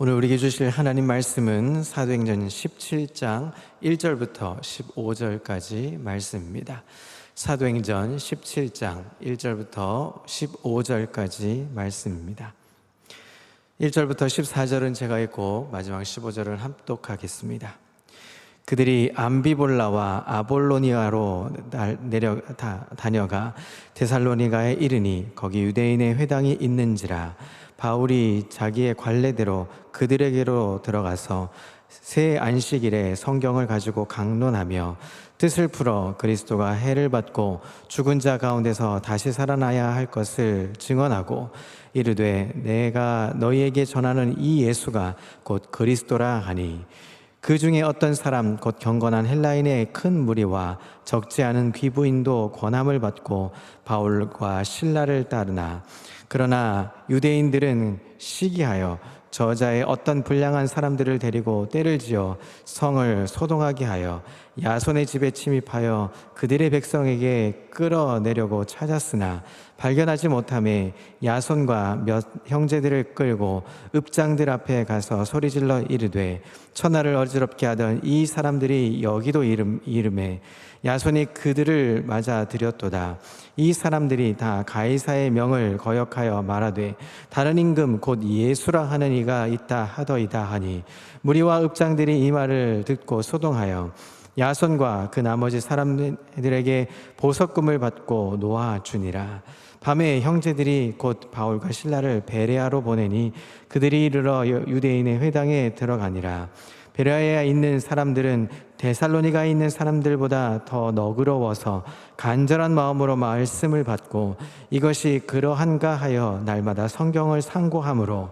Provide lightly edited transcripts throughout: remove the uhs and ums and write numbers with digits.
오늘 우리에게 주실 하나님 말씀은 사도행전 17장 1절부터 15절까지 말씀입니다. 사도행전 17장 1절부터 15절까지 말씀입니다. 1절부터 14절은 제가 읽고 마지막 15절을 합독하겠습니다. 그들이 암비볼라와 아볼로니아로 다녀가 데살로니가에 이르니 거기 유대인의 회당이 있는지라. 바울이 자기의 관례대로 그들에게로 들어가서 새 안식일에 성경을 가지고 강론하며 뜻을 풀어 그리스도가 해를 받고 죽은 자 가운데서 다시 살아나야 할 것을 증언하고 이르되 내가 너희에게 전하는 이 예수가 곧 그리스도라 하니 그 중에 어떤 사람 곧 경건한 헬라인의 큰 무리와 적지 않은 귀부인도 권함을 받고 바울과 실라를 따르나 그러나 유대인들은 시기하여 저자의 어떤 불량한 사람들을 데리고 때를 지어 성을 소동하게 하여 야손의 집에 침입하여 그들의 백성에게 끌어내려고 찾았으나 발견하지 못하매 야손과 몇 형제들을 끌고 읍장들 앞에 가서 소리질러 이르되 천하를 어지럽게 하던 이 사람들이 여기도 이름에 야손이 그들을 맞아 들였도다. 이 사람들이 다 가이사의 명을 거역하여 말하되 다른 임금 곧 예수라 하는 이가 있다 하더이다 하니 무리와 읍장들이 이 말을 듣고 소동하여 야손과 그 나머지 사람들에게 보석금을 받고 놓아주니라. 밤에 형제들이 곧 바울과 실라를 베레아로 보내니 그들이 이르러 유대인의 회당에 들어가니라. 베레아에 있는 사람들은 데살로니가에 있는 사람들보다 더 너그러워서 간절한 마음으로 말씀을 받고 이것이 그러한가 하여 날마다 성경을 상고하므로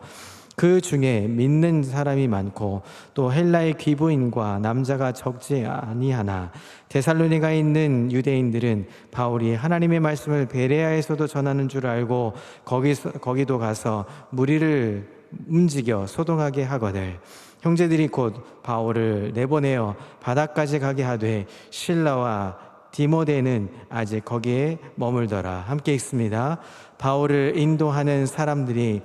그 중에 믿는 사람이 많고 또 헬라의 귀부인과 남자가 적지 아니하나 데살로니가에 있는 유대인들은 바울이 하나님의 말씀을 베레아에서도 전하는 줄 알고 거기도 가서 무리를 움직여 소동하게 하거늘 형제들이 곧 바울을 내보내어 바다까지 가게 하되 실라와 디모데는 아직 거기에 머물더라. 함께 읽습니다. 바울을 인도하는 사람들이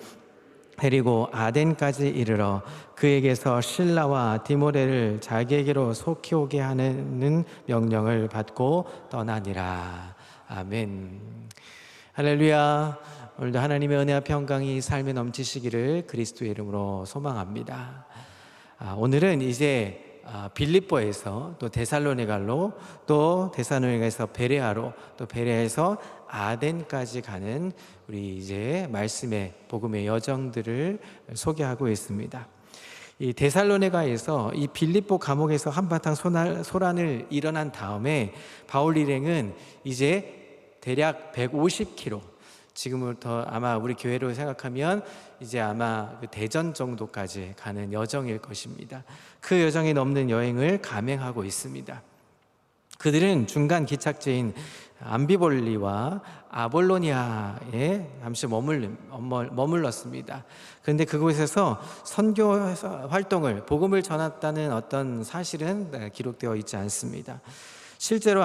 데리고 아덴까지 이르러 그에게서 실라와 디모데를 자기에게로 속히 오게 하는 명령을 받고 떠나니라. 아멘. 할렐루야. 오늘도 하나님의 은혜와 평강이 삶에 넘치시기를 그리스도의 이름으로 소망합니다. 오늘은 이제 빌립보에서 또 데살로니가로 또 데살로니가에서 베레아로 또 베레아에서 아덴까지 가는 우리 이제 말씀의 복음의 여정들을 소개하고 있습니다. 이 데살로니가에서 이 빌립보 감옥에서 한바탕 소란을 일어난 다음에 바울 일행은 이제 대략 150km 지금부터 아마 우리 교회로 생각하면 이제 아마 그 대전 정도까지 가는 여정일 것입니다. 그 여정이 넘는 여행을 감행하고 있습니다. 그들은 중간 기착지인 암비볼리와 아볼로니아에 잠시 머물렀습니다. 그런데 그곳에서 선교 활동을 복음을 전했다는 어떤 사실은 기록되어 있지 않습니다. 실제로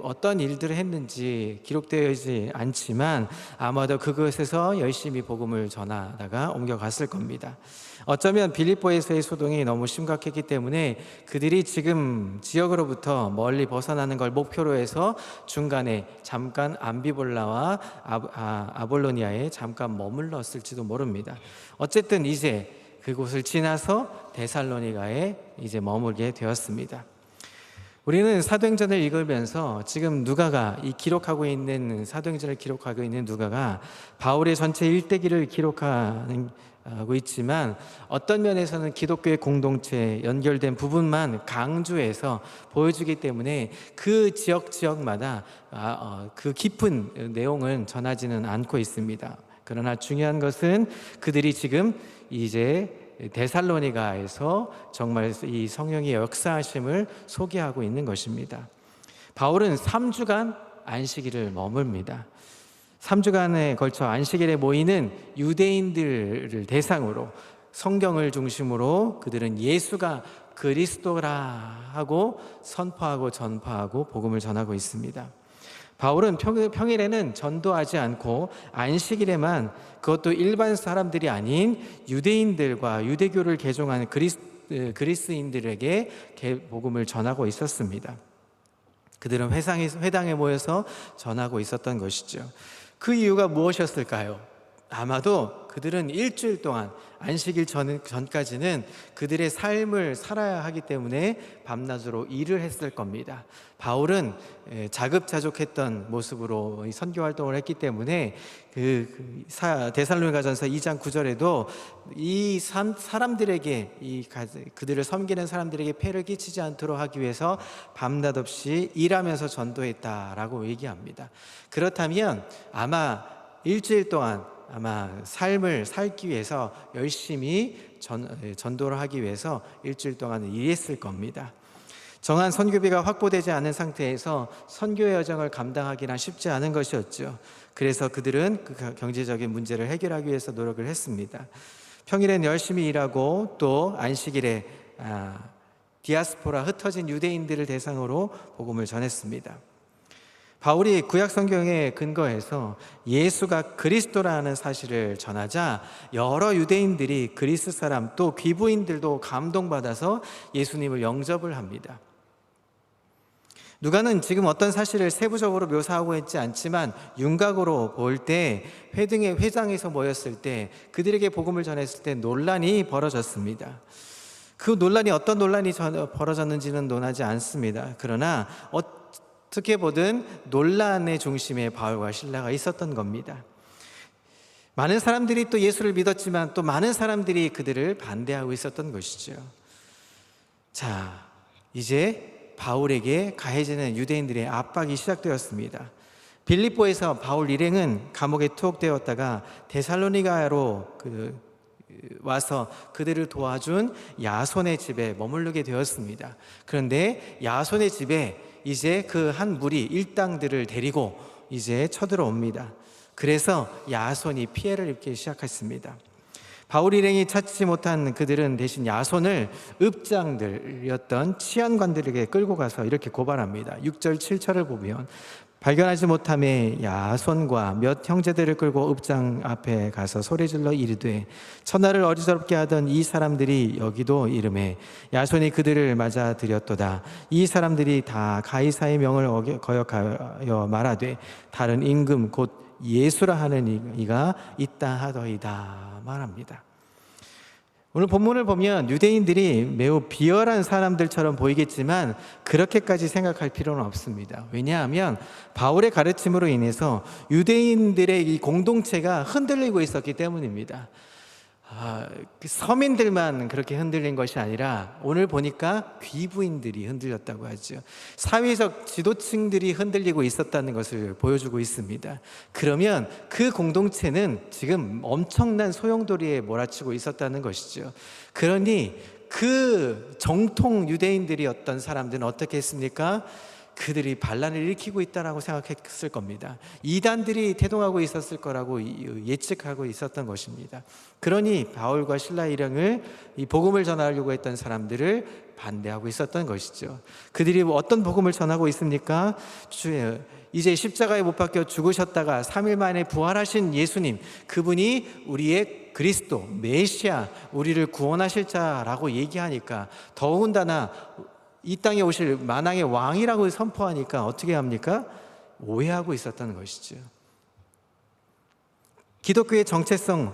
어떤 일들을 했는지 기록되어 있지 않지만 아마도 그곳에서 열심히 복음을 전하다가 옮겨갔을 겁니다. 어쩌면 빌립보에서의 소동이 너무 심각했기 때문에 그들이 지금 지역으로부터 멀리 벗어나는 걸 목표로 해서 중간에 잠깐 암비볼라와 아볼로니아에 잠깐 머물렀을지도 모릅니다. 어쨌든 이제 그곳을 지나서 데살로니가에 이제 머물게 되었습니다. 우리는 사도행전을 읽으면서 지금 누가가 사도행전을 기록하고 있는 누가가 바울의 전체 일대기를 기록하고 있지만 어떤 면에서는 기독교의 공동체에 연결된 부분만 강조해서 보여주기 때문에 그 지역마다 그 깊은 내용은 전하지는 않고 있습니다. 그러나 중요한 것은 그들이 지금 이제 데살로니가에서 정말 이 성령의 역사하심을 소개하고 있는 것입니다. 바울은 3주간 안식일을 머뭅니다. 3주간에 걸쳐 안식일에 모이는 유대인들을 대상으로 성경을 중심으로 그들은 예수가 그리스도라 하고 선포하고 전파하고 복음을 전하고 있습니다. 바울은 평일에는 전도하지 않고 안식일에만, 그것도 일반 사람들이 아닌 유대인들과 유대교를 개종한 그리스인들에게 복음을 전하고 있었습니다. 그들은 회당에 모여서 전하고 있었던 것이죠. 그 이유가 무엇이었을까요? 아마도 그들은 일주일 동안, 안식일 전까지는 그들의 삶을 살아야 하기 때문에 밤낮으로 일을 했을 겁니다. 바울은 자급자족했던 모습으로 선교 활동을 했기 때문에 데살로니가전서 2장 9절에도 이 사람들에게, 그들을 섬기는 사람들에게 폐를 끼치지 않도록 하기 위해서 밤낮 없이 일하면서 전도했다라고 얘기합니다. 그렇다면 아마 일주일 동안 삶을 살기 위해서 열심히 전도를 하기 위해서 일주일 동안 일했을 겁니다. 정한 선교비가 확보되지 않은 상태에서 선교의 여정을 감당하기는 쉽지 않은 것이었죠. 그래서 그들은 그 경제적인 문제를 해결하기 위해서 노력을 했습니다. 평일엔 열심히 일하고 또 안식일에 디아스포라, 흩어진 유대인들을 대상으로 복음을 전했습니다. 바울이 구약 성경에 근거해서 예수가 그리스도라는 사실을 전하자 여러 유대인들이, 그리스 사람 또 귀부인들도 감동받아서 예수님을 영접을 합니다. 누가는 지금 어떤 사실을 세부적으로 묘사하고 있지 않지만 윤곽으로 볼 때 회당에서 모였을 때 그들에게 복음을 전했을 때 논란이 벌어졌습니다. 그 논란이 어떤 논란이 벌어졌는지는 논하지 않습니다. 그러나 어떻게 보든 논란의 중심에 바울과 실라가 있었던 겁니다. 많은 사람들이 또 예수를 믿었지만 또 많은 사람들이 그들을 반대하고 있었던 것이죠. 자, 이제 바울에게 가해지는 유대인들의 압박이 시작되었습니다. 빌립보에서 바울 일행은 감옥에 투옥되었다가 데살로니가로 와서 그들을 도와준 야손의 집에 머무르게 되었습니다. 그런데 야손의 집에 이제 그 한 무리 일당들을 데리고 이제 쳐들어옵니다. 그래서 야손이 피해를 입기 시작했습니다. 바울 일행이 찾지 못한 그들은 대신 야손을 읍장들이었던 치안관들에게 끌고 가서 이렇게 고발합니다. 6절 7절을 보면 발견하지 못함에 야손과 몇 형제들을 끌고 읍장 앞에 가서 소리질러 이르되 천하를 어리석게 하던 이 사람들이 여기도 이르매 야손이 그들을 맞아들였도다. 이 사람들이 다 가이사의 명을 거역하여 말하되 다른 임금 곧 예수라 하는 이가 있다 하더이다 말합니다. 오늘 본문을 보면 유대인들이 매우 비열한 사람들처럼 보이겠지만 그렇게까지 생각할 필요는 없습니다. 왜냐하면 바울의 가르침으로 인해서 유대인들의 이 공동체가 흔들리고 있었기 때문입니다. 서민들만 그렇게 흔들린 것이 아니라 오늘 보니까 귀부인들이 흔들렸다고 하죠. 사회적 지도층들이 흔들리고 있었다는 것을 보여주고 있습니다. 그러면 그 공동체는 지금 엄청난 소용돌이에 몰아치고 있었다는 것이죠. 그러니 그 정통 유대인들이었던 사람들은 어떻게 했습니까? 그들이 반란을 일으키고 있다라고 생각했을 겁니다. 이단들이 태동하고 있었을 거라고 예측하고 있었던 것입니다. 그러니 바울과 실라 일행을 이 복음을 전하려고 했던 사람들을 반대하고 있었던 것이죠. 그들이 어떤 복음을 전하고 있습니까? 이제 십자가에 못 박혀 죽으셨다가 3일 만에 부활하신 예수님, 그분이 우리의 그리스도, 메시아, 우리를 구원하실 자라고 얘기하니까 더군다나 이 땅에 오실 만왕의 왕이라고 선포하니까 어떻게 합니까? 오해하고 있었던 것이죠. 기독교의 정체성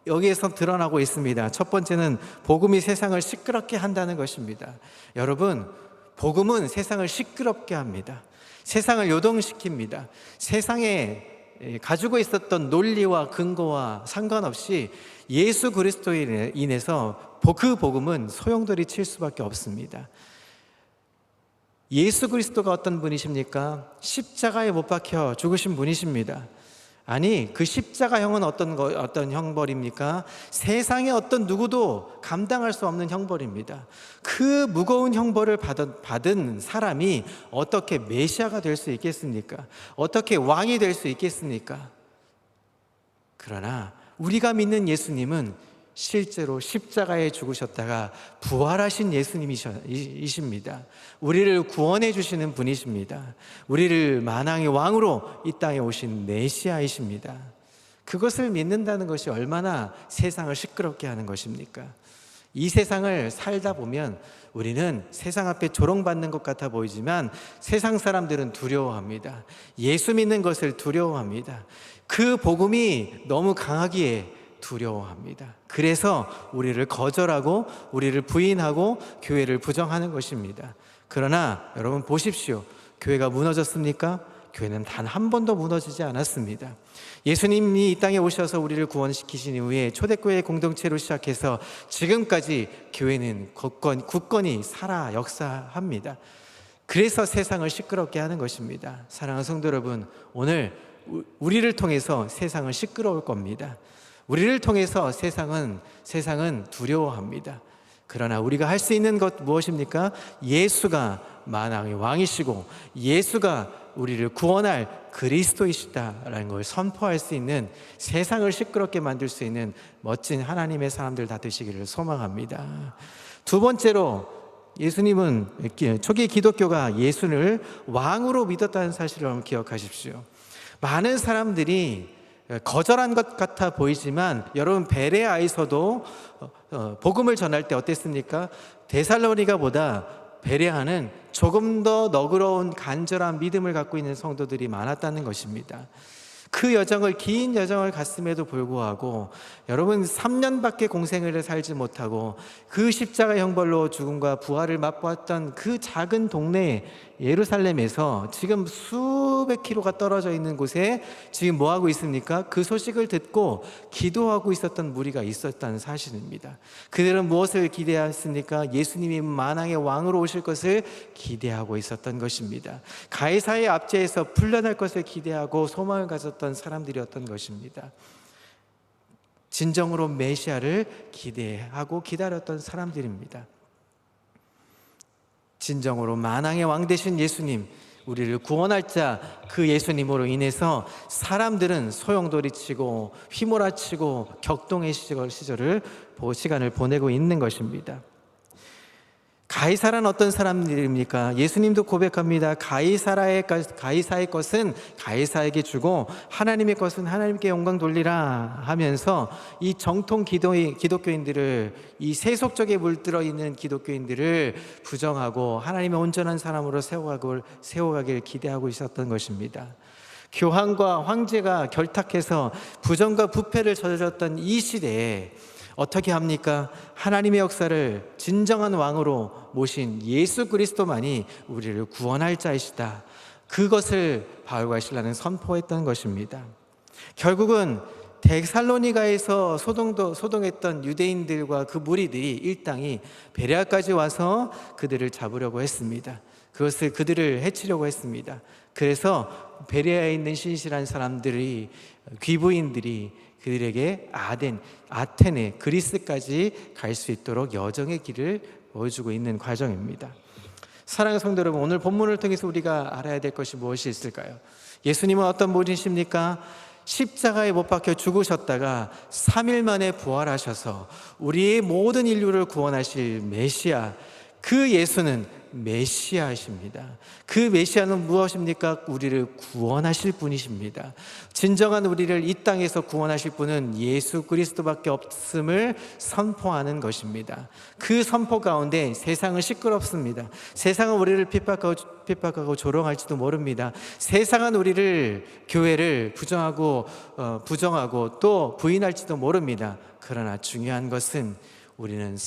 여기에서 드러나고 있습니다. 첫 번째는 복음이 세상을 시끄럽게 한다는 것입니다. 여러분, 복음은 세상을 시끄럽게 합니다. 세상을 요동시킵니다. 세상에 가지고 있었던 논리와 근거와 상관없이 예수 그리스도에 인해서 그 복음은 소용돌이 칠 수밖에 없습니다. 예수 그리스도가 어떤 분이십니까? 십자가에 못 박혀 죽으신 분이십니다. 아니, 그 십자가형은 어떤 형벌입니까? 세상의 어떤 누구도 감당할 수 없는 형벌입니다. 그 무거운 형벌을 받은 사람이 어떻게 메시아가 될 수 있겠습니까? 어떻게 왕이 될 수 있겠습니까? 그러나 우리가 믿는 예수님은 실제로 십자가에 죽으셨다가 부활하신 예수님이십니다. 우리를 구원해 주시는 분이십니다. 우리를 만왕의 왕으로 이 땅에 오신 메시아이십니다. 그것을 믿는다는 것이 얼마나 세상을 시끄럽게 하는 것입니까? 이 세상을 살다 보면 우리는 세상 앞에 조롱받는 것 같아 보이지만 세상 사람들은 두려워합니다. 예수 믿는 것을 두려워합니다. 그 복음이 너무 강하기에 두려워합니다. 그래서 우리를 거절하고 우리를 부인하고 교회를 부정하는 것입니다. 그러나 여러분 보십시오. 교회가 무너졌습니까? 교회는 단 한 번도 무너지지 않았습니다. 예수님이 이 땅에 오셔서 우리를 구원시키신 이후에 초대교회 공동체로 시작해서 지금까지 교회는 굳건히 살아 역사합니다. 그래서 세상을 시끄럽게 하는 것입니다. 사랑하는 성도 여러분, 오늘 우리를 통해서 세상은 시끄러울 겁니다. 우리를 통해서 세상은 두려워합니다. 그러나 우리가 할 수 있는 것 무엇입니까? 예수가 만왕의 왕이시고 예수가 우리를 구원할 그리스도이시다라는 걸 선포할 수 있는, 세상을 시끄럽게 만들 수 있는 멋진 하나님의 사람들 다 되시기를 소망합니다. 두 번째로, 예수님은 초기 기독교가 예수를 왕으로 믿었다는 사실을 여러분 기억하십시오. 많은 사람들이 거절한 것 같아 보이지만 여러분 베레아에서도 복음을 전할 때 어땠습니까? 데살로니가보다 베레아는 조금 더 너그러운 간절한 믿음을 갖고 있는 성도들이 많았다는 것입니다. 그 긴 여정을 갔음에도 불구하고 여러분 3년밖에 공생을 살지 못하고 그 십자가 형벌로 죽음과 부활을 맛보았던 그 작은 동네 예루살렘에서 지금 수백 킬로가 떨어져 있는 곳에 지금 뭐 하고 있습니까? 그 소식을 듣고 기도하고 있었던 무리가 있었다는 사실입니다. 그들은 무엇을 기대했습니까? 예수님이 만왕의 왕으로 오실 것을 기대하고 있었던 것입니다. 가이사의 압제에서 풀려날 것을 기대하고 소망을 가졌던 사람들이었던 것입니다. 진정으로 메시아를 기대하고 기다렸던 사람들입니다. 진정으로 만왕의 왕 되신 예수님, 우리를 구원할 자 그 예수님으로 인해서 사람들은 소용돌이치고 휘몰아치고 격동의 시간을 보내고 있는 것입니다. 가이사라는 어떤 사람들입니까? 예수님도 고백합니다. 가이사의 것은 가이사에게 주고 하나님의 것은 하나님께 영광 돌리라 하면서 이 정통 기독교인들을, 이 세속적에 물들어 있는 기독교인들을 부정하고 하나님의 온전한 사람으로 세워가길 기대하고 있었던 것입니다. 교황과 황제가 결탁해서 부정과 부패를 저질렀던 이 시대에 어떻게 합니까? 하나님의 역사를 진정한 왕으로 모신 예수 그리스도만이 우리를 구원할 자이시다. 그것을 바울과 실라는 선포했던 것입니다. 결국은 데살로니가에서 소동했던 유대인들과 그 무리들이 일당이 베레아까지 와서 그들을 잡으려고 했습니다. 그들을 해치려고 했습니다. 그래서 베레아에 있는 신실한 사람들이, 귀부인들이 그들에게 아테네, 그리스까지 갈 수 있도록 여정의 길을 보여주고 있는 과정입니다. 사랑하는 성도 여러분, 오늘 본문을 통해서 우리가 알아야 될 것이 무엇이 있을까요? 예수님은 어떤 분이십니까? 십자가에 못 박혀 죽으셨다가 3일 만에 부활하셔서 우리의 모든 인류를 구원하실 메시아, 그 예수는 메시아이십니다. 그 메시아는 무엇입니까? 우리를 구원하실 분이십니다. 진정한 우리를 이 땅에서 구원하실 분은 예수 그리스도밖에 없음을 선포하는 것입니다. 그 선포 가운데 세상은 시끄럽습니다. 세상은 우리를 핍박하고 조롱할지도 모릅니다. 세상은 우리를, 교회를 부정하고 또 부인할지도 모릅니다. 그러나 중요한 것은 우리는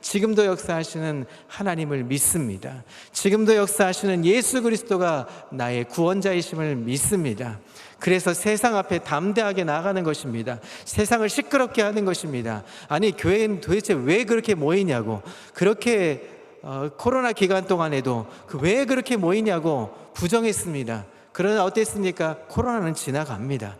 지금도 역사하시는 하나님을 믿습니다. 지금도 역사하시는 예수 그리스도가 나의 구원자이심을 믿습니다. 그래서 세상 앞에 담대하게 나가는 것입니다. 세상을 시끄럽게 하는 것입니다. 아니, 교회는 도대체 왜 그렇게 모이냐고, 그렇게 코로나 기간 동안에도 왜 그렇게 모이냐고 부정했습니다. 그러나 어땠습니까? 코로나는 지나갑니다.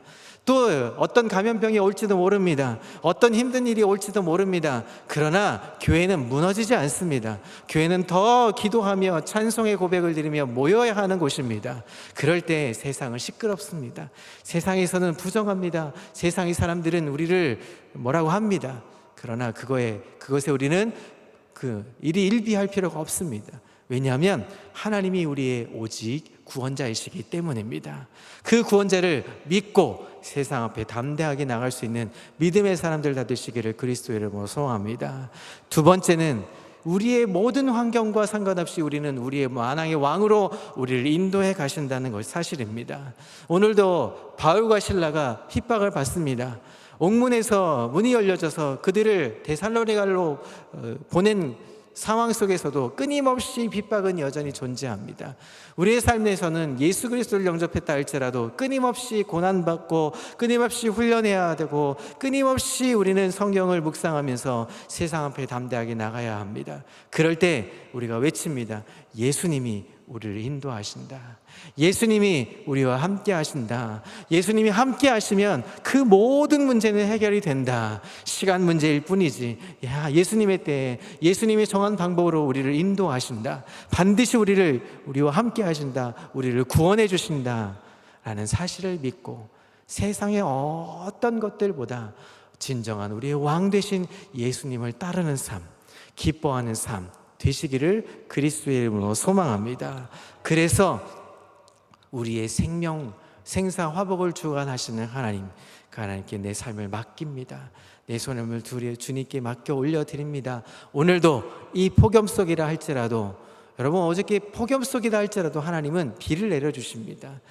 또 어떤 감염병이 올지도 모릅니다. 어떤 힘든 일이 올지도 모릅니다. 그러나 교회는 무너지지 않습니다. 교회는 더 기도하며 찬송의 고백을 드리며 모여야 하는 곳입니다. 그럴 때 세상은 시끄럽습니다. 세상에서는 부정합니다. 세상의 사람들은 우리를 뭐라고 합니다. 그러나 그것에 우리는 일이 일비할 필요가 없습니다. 왜냐하면 하나님이 우리의 오직 구원자이시기 때문입니다. 그 구원자를 믿고 세상 앞에 담대하게 나갈 수 있는 믿음의 사람들 다 되시기를 그리스도의 이름으로 소원합니다. 두 번째는 우리의 모든 환경과 상관없이 우리는 우리의 만왕의 왕으로 우리를 인도해 가신다는 것이 사실입니다. 오늘도 바울과 실라가 핍박을 받습니다. 옥문에서 문이 열려져서 그들을 데살로니가로 보낸 상황 속에서도 끊임없이 핍박은 여전히 존재합니다. 우리의 삶에서는 예수 그리스도를 영접했다 할지라도 끊임없이 고난받고 끊임없이 훈련해야 되고 끊임없이 우리는 성경을 묵상하면서 세상 앞에 담대하게 나가야 합니다. 그럴 때 우리가 외칩니다. 예수님이 우리를 인도하신다. 예수님이 우리와 함께 하신다. 예수님이 함께 하시면 그 모든 문제는 해결이 된다. 시간 문제일 뿐이지. 예수님의 때에 예수님이 정한 방법으로 우리를 인도하신다. 반드시 우리와 함께 하신다. 우리를 구원해 주신다 라는 사실을 믿고 세상의 어떤 것들보다 진정한 우리의 왕 되신 예수님을 따르는 삶, 기뻐하는 삶 되시기를 그리스도의 이름으로 소망합니다. 그래서 우리의 생사 화복을 주관하시는 하나님, 그 하나님께 내 삶을 맡깁니다. 내 손을 주님께 맡겨 올려드립니다. 오늘도 이 폭염 속이라 할지라도, 여러분 어저께 폭염 속이다 할지라도 하나님은 비를 내려주십니다.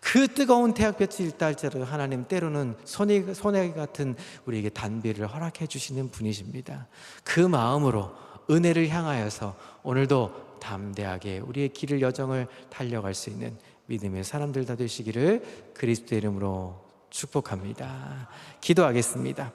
그 뜨거운 태양볕이 있다 할지라도 하나님 때로는 소나기 같은 우리에게 단비를 허락해 주시는 분이십니다. 그 마음으로 은혜를 향하여서 오늘도 담대하게 우리의 길을 여정을 달려갈 수 있는 믿음의 사람들 다 되시기를 그리스도의 이름으로 축복합니다. 기도하겠습니다.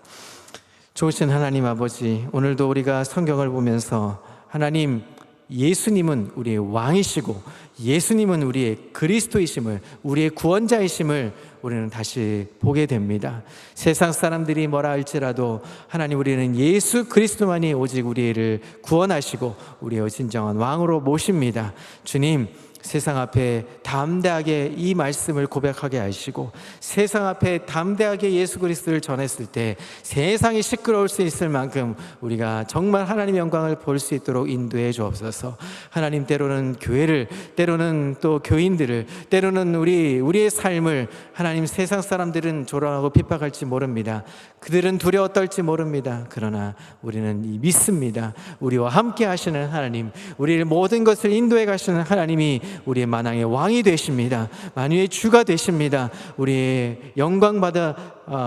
좋으신 하나님 아버지, 오늘도 우리가 성경을 보면서 하나님 예수님은 우리의 왕이시고 예수님은 우리의 그리스도이심을, 우리의 구원자이심을 우리는 다시 보게 됩니다. 세상 사람들이 뭐라 할지라도 하나님, 우리는 예수 그리스도만이 오직 우리를 구원하시고 우리의 진정한 왕으로 모십니다. 주님, 세상 앞에 담대하게 이 말씀을 고백하게 하시고 세상 앞에 담대하게 예수 그리스도를 전했을 때 세상이 시끄러울 수 있을 만큼 우리가 정말 하나님의 영광을 볼 수 있도록 인도해 주옵소서. 하나님, 때로는 교회를, 때로는 또 교인들을, 때로는 우리의 삶을 하나님 세상 사람들은 조롱하고 핍박할지 모릅니다. 그들은 두려워 떨지 모릅니다. 그러나 우리는 믿습니다. 우리와 함께 하시는 하나님, 우리를 모든 것을 인도해 가시는 하나님이 우리의 만왕의 왕이 되십니다. 만유의 주가 되십니다. 우리의 영광받아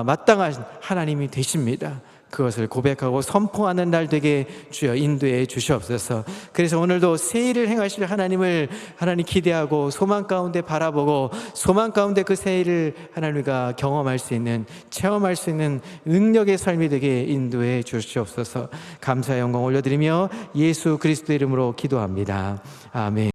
마땅한 하나님이 되십니다. 그것을 고백하고 선포하는 날 되게 주여 인도해 주시옵소서. 그래서 오늘도 새 일을 행하실 하나님을 기대하고 소망 가운데 바라보고 소망 가운데 그 새 일을 하나님과 경험할 수 있는, 체험할 수 있는 능력의 삶이 되게 인도해 주시옵소서. 감사의 영광 올려드리며 예수 그리스도의 이름으로 기도합니다. 아멘.